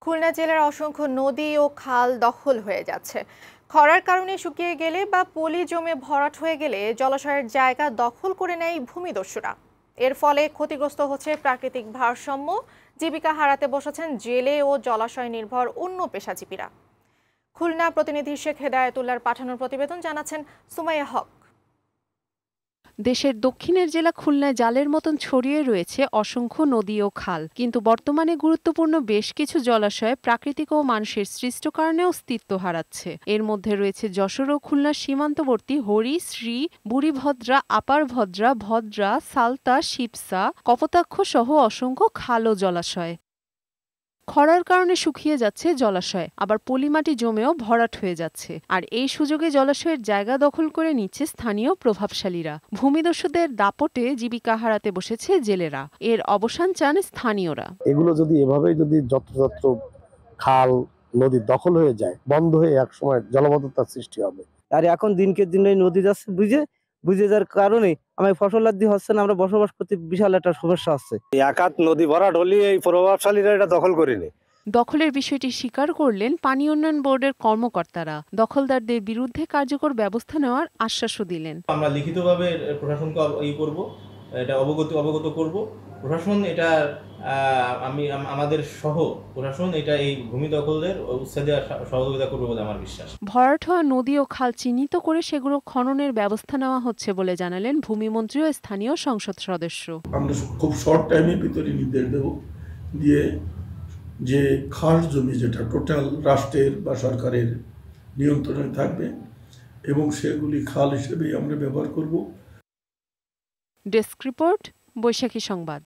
খুলনা জেলার অসংখ্য নদী ও খাল দখল হয়ে যাচ্ছে। খরার কারণে শুকিয়ে গেলে বা পলি জমে ভরাট হয়ে গেলে জলাশয়ের জায়গা দখল করে নেয় ভূমিদস্যুরা। এর ফলে ক্ষতিগ্রস্ত হচ্ছে প্রাকৃতিক ভারসাম্য, জীবিকা হারাতে বসেছেন জেলে ও জলাশয় নির্ভর অন্য পেশাজীবীরা। খুলনা প্রতিনিধি শেখ হেদায়েতুল্লাহর পাঠানোর প্রতিবেদন জানাচ্ছেন সুমাইয়া হক। দেশের দক্ষিণের জেলা খুলনায় জালের মতন ছড়িয়ে রয়েছে অসংখ্য নদী ও খাল, কিন্তু বর্তমানে গুরুত্বপূর্ণ বেশ কিছু জলাশয় প্রাকৃতিক ও মানুষের সৃষ্ট কারণে অস্তিত্ব হারাচ্ছে। এর মধ্যে রয়েছে যশোর ও খুলনার সীমান্তবর্তী হরি, শ্রী, বুড়িভদ্রা, আপার ভদ্রা, ভদ্রা, সালতা, শিবসা, কপোতাক্ষ সহ অসংখ্য খাল ও জলাশয়। খরার কারণে শুকিয়ে যাচ্ছে জলাশয়, আবার পলিমাটি জমেও ভরাট হয়ে যাচ্ছে। আর এই সুযোগে জলাশয়ের জায়গা দখল করে নিচ্ছে স্থানীয় প্রভাবশালীরা। ভূমিদস্যুদের দাপটে জীবিকা হারাতে বসেছে জেলেরা। এর অবসান চান স্থানীয়রা। এগুলো যদি এভাবেই যদি যত্রতত্র খাল নদী দখল হয়ে যায়, বন্ধ হয়ে একসময় জলাবদ্ধতার সৃষ্টি হবে। আর এখন দিনকে দিন নদী যাচ্ছে বুঝে যাওয়ার কারণে আমার ফসলাদি হচ্ছে না, আমরা বসবাস করতে বিশাল একটা সমস্যা হচ্ছে। একাত নদী ভরাট হলে এই প্রভাবশালীরা এটা দখল করে নেয়। দখলের বিষয়টি স্বীকার করলেন পানি উন্নয়ন বোর্ডের কর্মকর্তারা। দখলদারদের বিরুদ্ধে কার্যকর ব্যবস্থা নেওয়ার আশ্বাসও দিলেন। আমরা লিখিতভাবে প্রশাসনকে এটা অবগত করব। প্রশাসন এটা আমাদের সহ প্রশাসন এটা এই ভূমি দখলদের উচ্ছেদে সহযোগিতা করবে বলে আমার বিশ্বাস। ভরাট হওয়া নদী ও খাল চিহ্নিত করে সেগুলো খননের ব্যবস্থা নেওয়া হচ্ছে বলে জানালেন ভূমিমন্ত্রী ও স্থানীয় সংসদ সদস্য। আমরা খুব শর্ট টাইমের ভিতরে নির্দেশ দেব, দিয়ে যে খাস জমি যেটা টোটাল রাষ্ট্রের বা সরকারের নিয়ন্ত্রণে থাকবে এবং সেগুলি খাল হিসেবেই আমরা ব্যবহার করব। ডেস্ক রিপোর্ট, বৈশাখী সংবাদ।